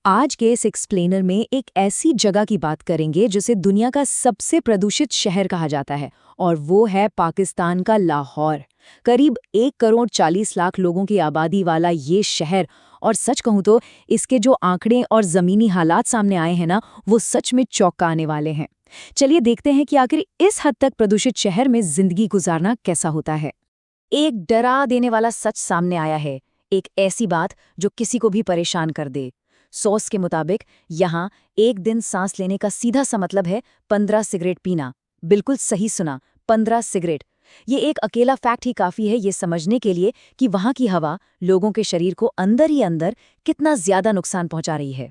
आज के इस एक्सप्लेनर में एक ऐसी जगह की बात करेंगे जिसे दुनिया का सबसे प्रदूषित शहर कहा जाता है और वो है पाकिस्तान का लाहौर। करीब 1 करोड़ 40 लाख लोगों की आबादी वाला ये शहर, और सच कहूँ तो इसके जो आंकड़े और ज़मीनी हालात सामने आए हैं ना, वो सच में चौंकाने वाले हैं। चलिए देखते हैं कि आखिर इस हद तक प्रदूषित शहर में जिंदगी गुजारना कैसा होता है। एक डरा देने वाला सच सामने आया है, एक ऐसी बात जो किसी को भी परेशान कर दे। सोर्स के मुताबिक यहाँ एक दिन सांस लेने का सीधा सा मतलब है 15 सिगरेट पीना। बिल्कुल सही सुना, 15 सिगरेट। ये एक अकेला फैक्ट ही काफी है ये समझने के लिए कि वहाँ की हवा लोगों के शरीर को अंदर ही अंदर कितना ज्यादा नुकसान पहुंचा रही है।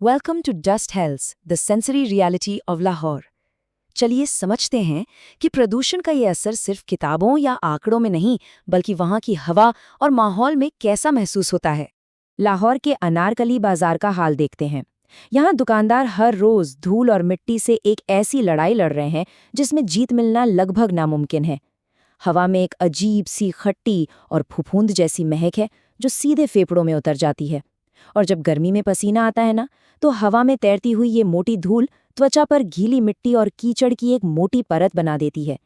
Welcome to dust health, the sensory reality of Lahore. चलिए समझते हैं कि प्रदूषण का ये असर सिर्फ किताबों या आंकड़ों में नहीं, बल्कि वहाँ की हवा और माहौल में कैसा महसूस होता है। लाहौर के अनारकली बाजार का हाल देखते हैं। यहाँ दुकानदार हर रोज धूल और मिट्टी से एक ऐसी लड़ाई लड़ रहे हैं जिसमें जीत मिलना लगभग नामुमकिन है। हवा में एक अजीब सी खट्टी और फफूंद जैसी महक है जो सीधे फेफड़ों में उतर जाती है। और जब गर्मी में पसीना आता है ना, तो हवा में तैरती हुई ये मोटी धूल त्वचा पर गीली मिट्टी और कीचड़ की एक मोटी परत बना देती है।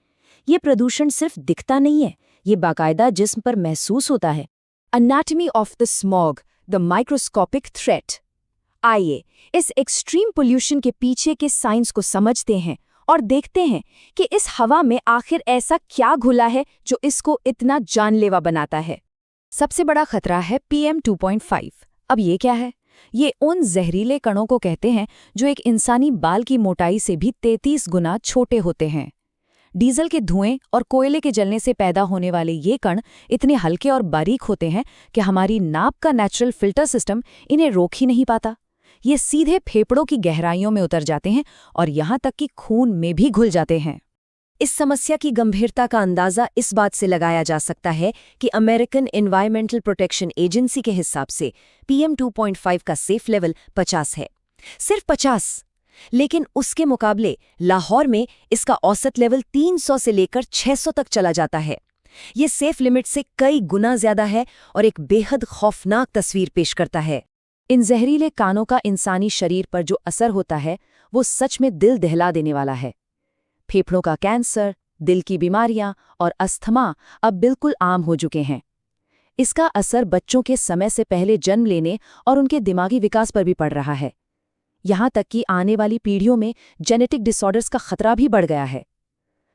ये प्रदूषण सिर्फ दिखता नहीं है, ये बाकायदा जिस्म पर महसूस होता है। Anatomy of the smog, the microscopic threat. आइए इस एक्सट्रीम पोल्यूशन के पीछे के साइंस को समझते हैं और देखते हैं कि इस हवा में आखिर ऐसा क्या घुला है जो इसको इतना जानलेवा बनाता है। सबसे बड़ा खतरा है PM 2.5। अब ये क्या है? ये उन जहरीले कणों को कहते हैं जो एक इंसानी बाल की मोटाई से भी 33 गुना छोटे होते हैं। डीजल के धुएं और कोयले के जलने से पैदा होने वाले ये कण इतने हल्के और बारीक होते हैं कि हमारी नाक का नेचुरल फिल्टर सिस्टम इन्हें रोक ही नहीं पाता। ये सीधे फेफड़ों की गहराइयों में उतर जाते हैं और यहाँ तक कि खून में भी घुल जाते हैं। इस समस्या की गंभीरता का अंदाजा इस बात से लगाया जा सकता है कि अमेरिकन एनवायरमेंटल प्रोटेक्शन एजेंसी के हिसाब से PM 2.5 का सेफ लेवल 50 है। सिर्फ 50। लेकिन उसके मुकाबले लाहौर में इसका औसत लेवल 300 से लेकर 600 तक चला जाता है। ये सेफ लिमिट से कई गुना ज्यादा है और एक बेहद खौफनाक तस्वीर पेश करता है। इन जहरीले कानों का इंसानी शरीर पर जो असर होता है वो सच में दिल दहला देने वाला है। फेफड़ों का कैंसर, दिल की बीमारियां और अस्थमा अब बिल्कुल आम हो चुके हैं। इसका असर बच्चों के समय से पहले जन्म लेने और उनके दिमागी विकास पर भी पड़ रहा है। यहाँ तक कि आने वाली पीढ़ियों में जेनेटिक डिसऑर्डर्स का खतरा भी बढ़ गया है।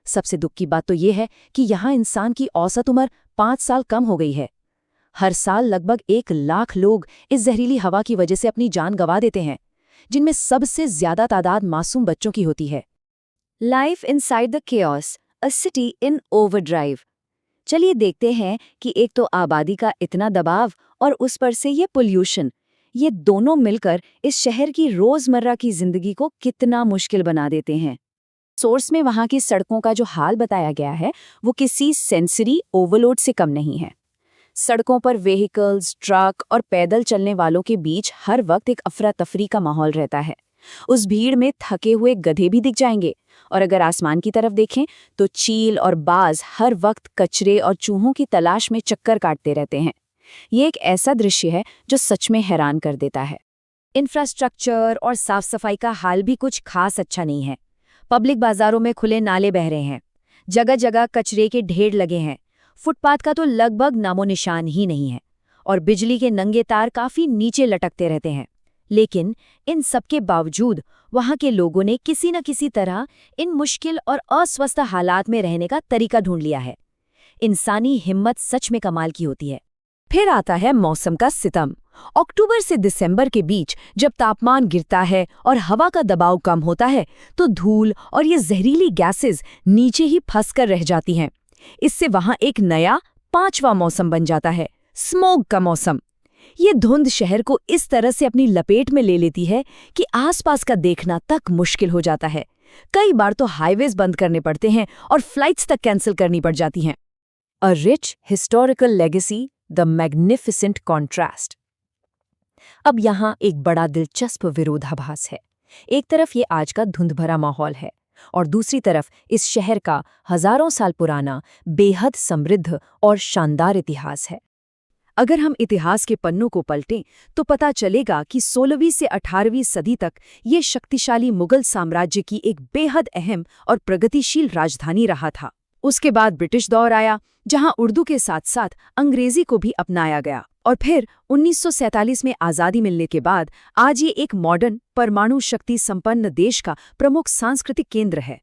सबसे दुख की बात तो ये है कि यहाँ इंसान की औसत उम्र 5 साल कम हो गई है। हर साल लगभग 1 लाख लोग इस जहरीली हवा की वजह से अपनी जान गंवा देते हैं, जिनमें सबसे ज्यादा तादाद मासूम बच्चों की होती है। Life inside the chaos, a city in overdrive. चलिए देखते हैं कि एक तो आबादी का इतना दबाव और उस पर से ये पोल्यूशन, ये दोनों मिलकर इस शहर की रोजमर्रा की जिंदगी को कितना मुश्किल बना देते हैं। सोर्स में वहां की सड़कों का जो हाल बताया गया है वो किसी सेंसरी ओवरलोड से कम नहीं है। सड़कों पर व्हीकल्स, ट्रक और पैदल चलने वालों के बीच हर वक्त एक अफरा तफरी का माहौल रहता है। उस भीड़ में थके हुए गधे भी दिख जाएंगे, और अगर आसमान की तरफ देखें तो चील और बाज हर वक्त कचरे और चूहों की तलाश में चक्कर काटते रहते हैं। ये एक ऐसा दृश्य है जो सच में हैरान कर देता है। इंफ्रास्ट्रक्चर और साफ सफाई का हाल भी कुछ खास अच्छा नहीं है। पब्लिक बाजारों में खुले नाले बह रहे हैं, जगह जगह कचरे के ढेर लगे हैं, फुटपाथ का तो लगभग नामो निशान ही नहीं है, और बिजली के नंगे तार काफी नीचे लटकते रहते हैं। लेकिन इन सबके बावजूद वहां के लोगों ने किसी न किसी तरह इन मुश्किल और अस्वस्थ हालात में रहने का तरीका ढूंढ लिया है। इंसानी हिम्मत सच में कमाल की होती है। फिर आता है मौसम का सितम। अक्टूबर से दिसंबर के बीच जब तापमान गिरता है और हवा का दबाव कम होता है तो धूल और ये जहरीली गैसेस नीचे ही फंसकर रह जाती हैं। इससे वहां एक नया 5वां मौसम बन जाता है, स्मोग का मौसम। ये धुंध शहर को इस तरह से अपनी लपेट में ले लेती है कि आसपास का देखना तक मुश्किल हो जाता है। कई बार तो हाईवेज बंद करने पड़ते हैं और फ्लाइट्स तक कैंसिल करनी पड़ जाती हैं। A rich historical legacy, the magnificent contrast. अब यहाँ एक बड़ा दिलचस्प विरोधाभास है। एक तरफ ये आज का धुंध भरा माहौल है और दूसरी तरफ इस शहर का हजारों साल पुराना बेहद समृद्ध और शानदार इतिहास है। अगर हम इतिहास के पन्नों को पलटें तो पता चलेगा कि 16वीं से 18वीं सदी तक ये शक्तिशाली मुगल साम्राज्य की एक बेहद अहम और प्रगतिशील राजधानी रहा था। उसके बाद ब्रिटिश दौर आया, जहां उर्दू के साथ साथ अंग्रेजी को भी अपनाया गया, और फिर 1947 में आज़ादी मिलने के बाद आज ये एक मॉडर्न परमाणु शक्ति संपन्न देश का प्रमुख सांस्कृतिक केंद्र है।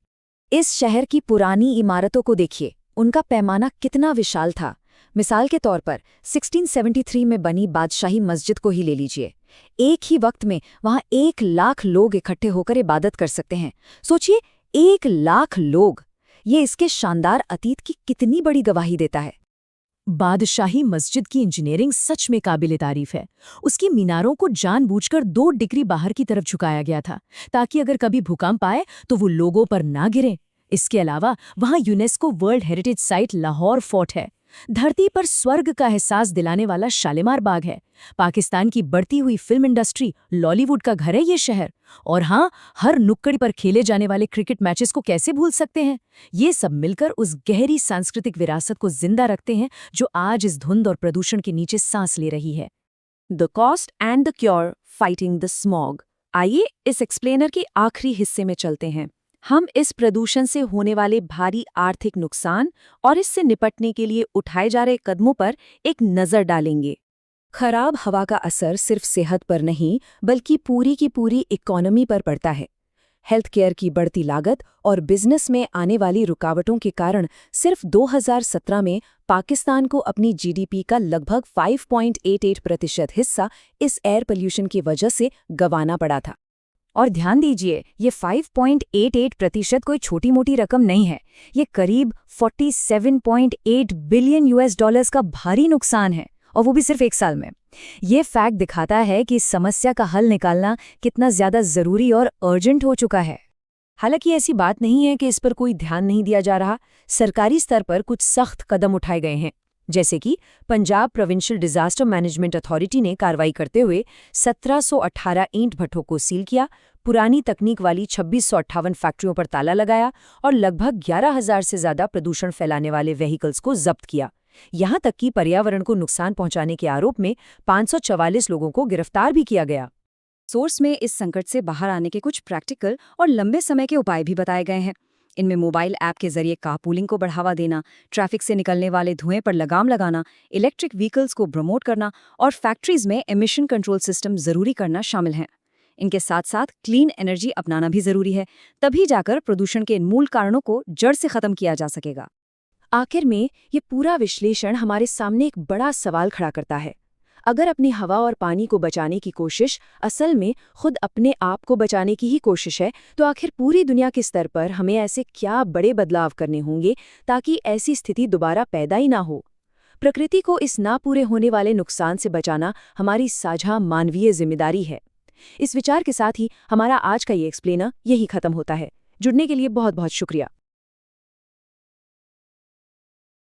इस शहर की पुरानी इमारतों को देखिए, उनका पैमाना कितना विशाल था। मिसाल के तौर पर 1673 में बनी बादशाही मस्जिद को ही ले लीजिए। एक ही वक्त में वहां 1 लाख लोग इकट्ठे होकर इबादत कर सकते हैं। सोचिए, 1 लाख लोग! ये इसके शानदार अतीत की कितनी बड़ी गवाही देता है। बादशाही मस्जिद की इंजीनियरिंग सच में काबिल तारीफ है। उसकी मीनारों को जानबूझकर 2 डिग्री बाहर की तरफ झुकाया गया था, ताकि अगर कभी भूकंप आए तो वो लोगों पर ना गिरे। इसके अलावा वहां UNESCO world heritage site Lahore fort है। धरती पर स्वर्ग का एहसास दिलाने वाला शालीमार बाग है। पाकिस्तान की बढ़ती हुई फिल्म इंडस्ट्री, लॉलीवुड का घर है ये शहर। और हाँ, हर नुक्कड़ पर खेले जाने वाले क्रिकेट मैचेस को कैसे भूल सकते हैं। ये सब मिलकर उस गहरी सांस्कृतिक विरासत को जिंदा रखते हैं जो आज इस धुंध और प्रदूषण के नीचे सांस ले रही है। The cost and the cure, fighting the smog. आइए इस एक्सप्लेनर के आखिरी हिस्से में चलते हैं। हम इस प्रदूषण से होने वाले भारी आर्थिक नुकसान और इससे निपटने के लिए उठाए जा रहे कदमों पर एक नज़र डालेंगे। खराब हवा का असर सिर्फ सेहत पर नहीं, बल्कि पूरी की पूरी इकोनॉमी पर पड़ता है। हेल्थ केयर की बढ़ती लागत और बिजनेस में आने वाली रुकावटों के कारण सिर्फ 2017 में पाकिस्तान को अपनी जीडीपी का लगभग 5.88% हिस्सा इस एयर पोल्यूशन की वजह से गंवाना पड़ा था। और ध्यान दीजिए, ये 5.88% कोई छोटी मोटी रकम नहीं है। ये करीब 47.8 बिलियन US डॉलर्स का भारी नुकसान है, और वो भी सिर्फ 1 साल में। ये फैक्ट दिखाता है कि इस समस्या का हल निकालना कितना ज़्यादा ज़रूरी और अर्जेंट हो चुका है। हालांकि ऐसी बात नहीं है कि इस पर कोई ध्यान नहीं दिया जा रहा। सरकारी स्तर पर कुछ सख्त कदम उठाए गए हैं, जैसे कि Punjab provincial disaster management authority ने कार्रवाई करते हुए 1718 ईंट भट्ठों को सील किया, पुरानी तकनीक वाली 2658 फैक्ट्रियों पर ताला लगाया और लगभग 11,000 से ज़्यादा प्रदूषण फैलाने वाले व्हीकल्स को जब्त किया। यहाँ तक कि पर्यावरण को नुकसान पहुंचाने के आरोप में 544 लोगों को गिरफ्तार भी किया गया। सोर्स में इस संकट से बाहर आने के कुछ प्रैक्टिकल और लंबे समय के उपाय भी बताए गए हैं। इनमें मोबाइल ऐप के जरिए कारपूलिंग को बढ़ावा देना, ट्रैफिक से निकलने वाले धुएं पर लगाम लगाना, इलेक्ट्रिक व्हीकल्स को प्रमोट करना और फैक्ट्रीज में एमिशन कंट्रोल सिस्टम जरूरी करना शामिल हैं। इनके साथ साथ क्लीन एनर्जी अपनाना भी जरूरी है, तभी जाकर प्रदूषण के इन मूल कारणों को जड़ से खत्म किया जा सकेगा। आखिर में ये पूरा विश्लेषण हमारे सामने एक बड़ा सवाल खड़ा करता है। अगर अपनी हवा और पानी को बचाने की कोशिश असल में खुद अपने आप को बचाने की ही कोशिश है, तो आखिर पूरी दुनिया के स्तर पर हमें ऐसे क्या बड़े बदलाव करने होंगे ताकि ऐसी स्थिति दोबारा पैदा ही ना हो। प्रकृति को इस ना पूरे होने वाले नुकसान से बचाना हमारी साझा मानवीय जिम्मेदारी है। इस विचार के साथ ही हमारा आज का ये एक्सप्लेनर यही खत्म होता है। जुड़ने के लिए बहुत बहुत शुक्रिया।